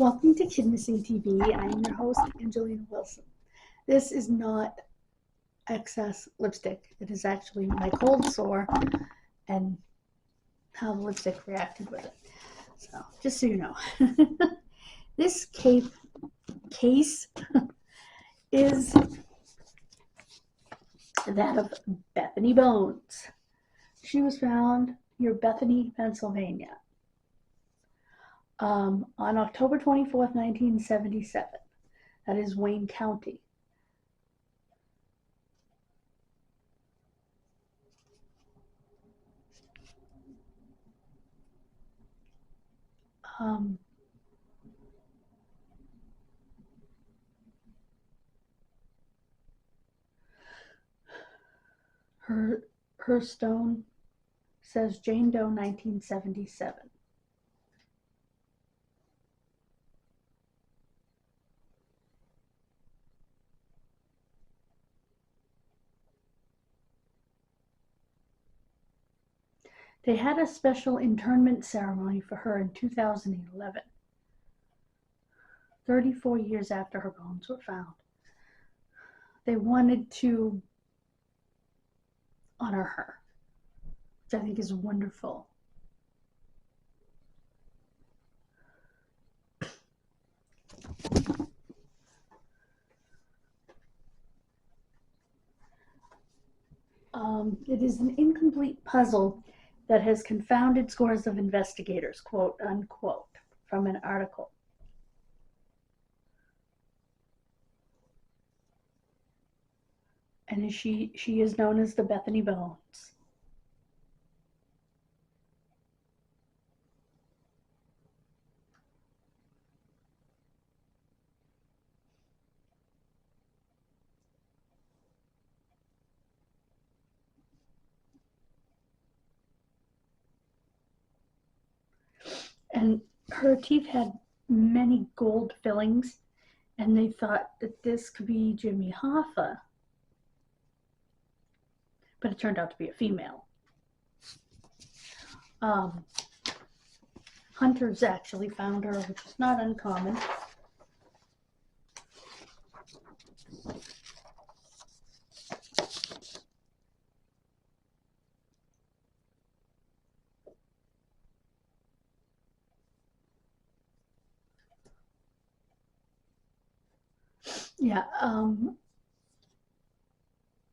Welcome to Kidmissing TV. I am your host, Angelina Wilson. This is not excess lipstick. It is actually my cold sore and how the lipstick reacted with it. So, just so you know. This case is that of Bethany Bones. She was found near Bethany, Pennsylvania, on October 24th, 1977. That is Wayne County. Her stone says Jane Doe, 1977. They had a special internment ceremony for her in 2011, 34 years after her bones were found. They wanted to honor her, which I think is wonderful. It is an incomplete puzzle that has confounded scores of investigators, quote unquote, from an article. And she is known as the Bethany Bones. And her teeth had many gold fillings, and they thought that this could be Jimmy Hoffa. But it turned out to be a female. Hunters actually found her, which is not uncommon. Yeah,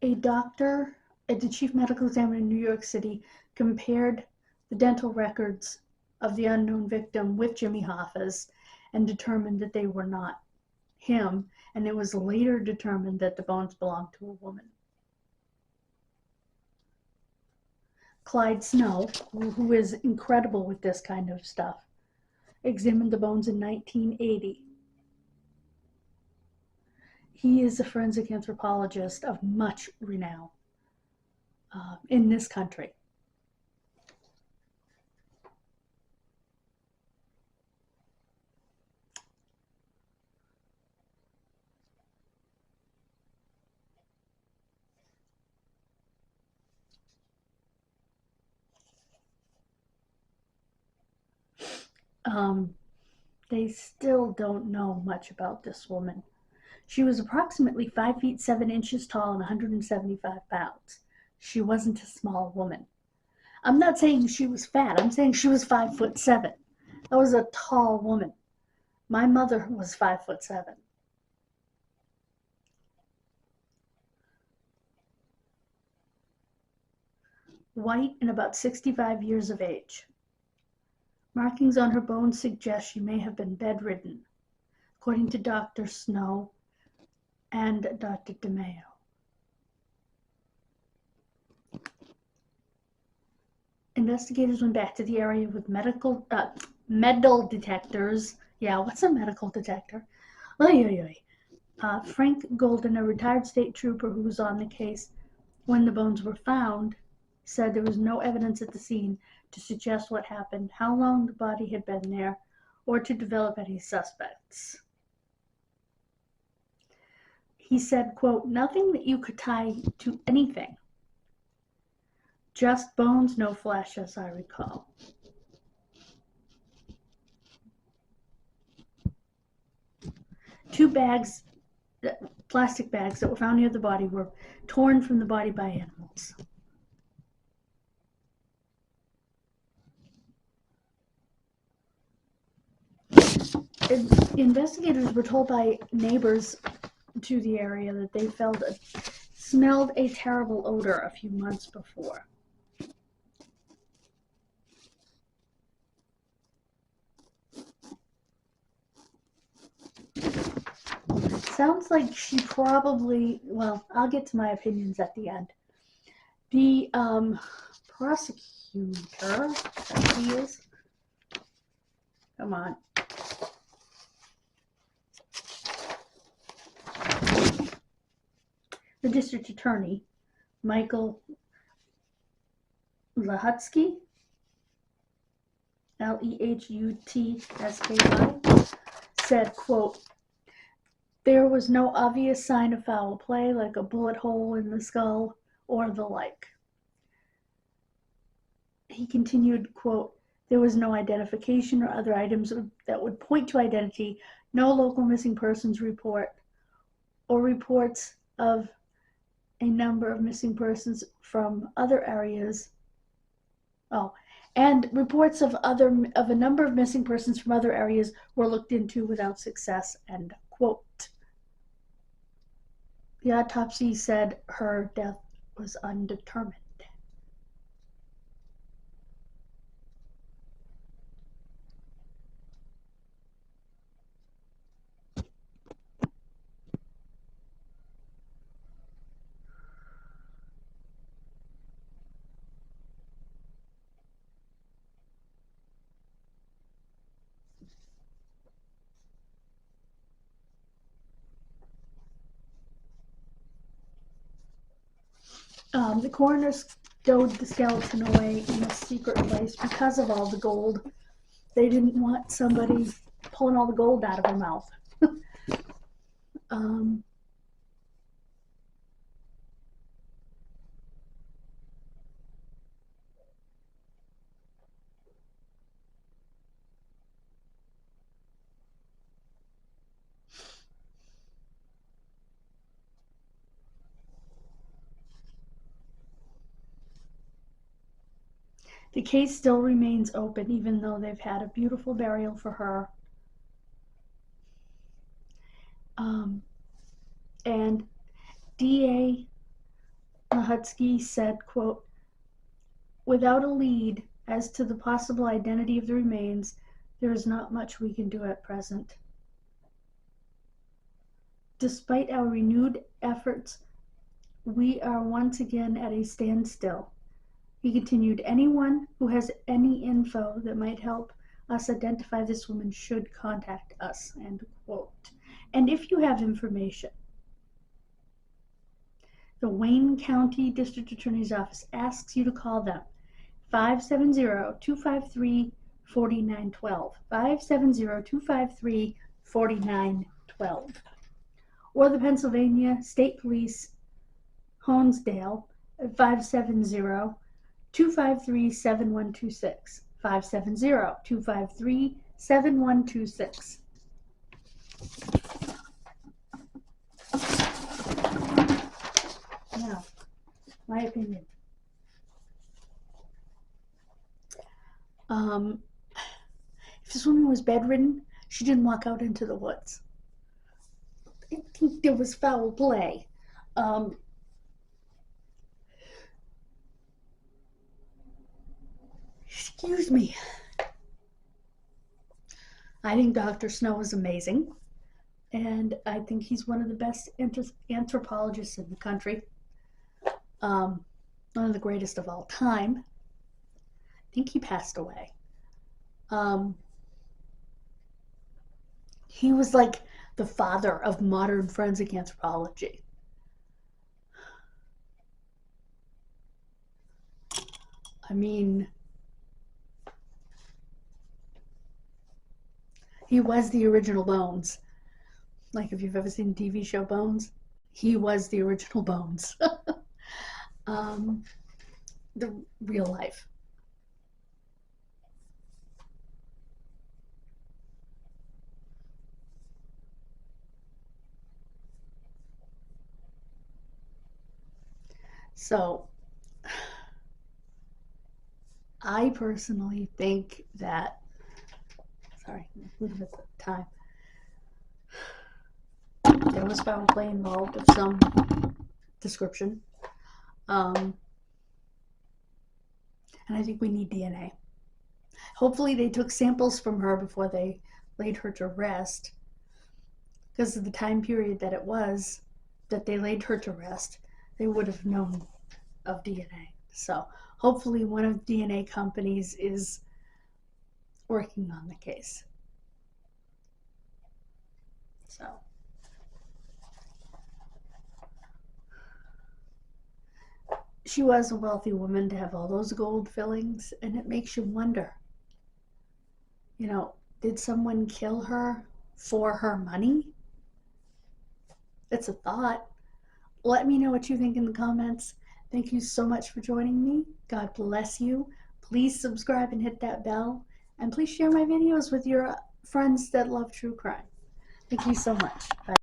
a doctor at the chief medical examiner in New York City compared the dental records of the unknown victim with Jimmy Hoffa's and determined that they were not him, and it was later determined that the bones belonged to a woman. Clyde Snow, who is incredible with this kind of stuff, examined the bones in 1980. He is a forensic anthropologist of much renown in this country. They still don't know much about this woman. She was approximately 5 feet 7 inches tall and 175 pounds. She wasn't a small woman. I'm not saying she was fat. I'm saying she was 5'7". That was a tall woman. My mother was 5'7". White and about 65 years of age. Markings on her bones suggest she may have been bedridden, according to Dr. Snow and Dr. DeMeo. Investigators went back to the area with metal detectors. Yeah, what's a medical detector? Frank Golden, a retired state trooper who was on the case when the bones were found, said there was no evidence at the scene to suggest what happened, how long the body had been there, or to develop any suspects. He said, quote, "Nothing that you could tie to anything. Just bones, no flesh, as I recall." 2 bags, plastic bags that were found near the body were torn from the body by animals. Investigators were told by neighbors to the area that they smelled a terrible odor a few months before. Sounds like she probably, well, I'll get to my opinions at the end. The prosecutor, he is, come on. The district attorney, Michael Lehutsky, Lehutsky, said, quote, "There was no obvious sign of foul play, like a bullet hole in the skull or the like." He continued, quote, "There was no identification or other items that would point to identity, no local missing persons report or reports of a number of missing persons from other areas. And reports of a number of missing persons from other areas were looked into without success," end quote. The autopsy said her death was undetermined. The coroner stowed the skeleton away in a secret place because of all the gold. They didn't want somebody pulling all the gold out of her mouth. The case still remains open, even though they've had a beautiful burial for her. And D.A. Lehutsky said, quote, "Without a lead as to the possible identity of the remains, there is not much we can do at present. Despite our renewed efforts, we are once again at a standstill." He continued, "Anyone who has any info that might help us identify this woman should contact us," end quote. And if you have information, the Wayne County District Attorney's Office asks you to call them 570-253-4912, 570-253-4912, or the Pennsylvania State Police, Honesdale, at 570-253-7126, 570-253-7126. Now, my opinion. If this woman was bedridden, she didn't walk out into the woods. I think there was foul play. Excuse me. I think Dr. Snow is amazing, and I think he's one of the best anthropologists in the country. One of the greatest of all time. I think he passed away. He was like the father of modern forensic anthropology. I mean, he was the original Bones. Like, if you've ever seen the TV show Bones, he was the original Bones. The real life. So I personally think that, sorry, a little bit of time, there was foul play involved of some description. And I think we need DNA. Hopefully they took samples from her before they laid her to rest, because of the time period that it was that they laid her to rest, they would have known of DNA. So hopefully one of the DNA companies is working on the case. So she was a wealthy woman to have all those gold fillings, and it makes you wonder, did someone kill her for her money? It's a thought. Let me know what you think in the comments. Thank you so much for joining me. God bless you. Please subscribe and hit that bell. And please share my videos with your friends that love true crime. Thank you so much. Bye.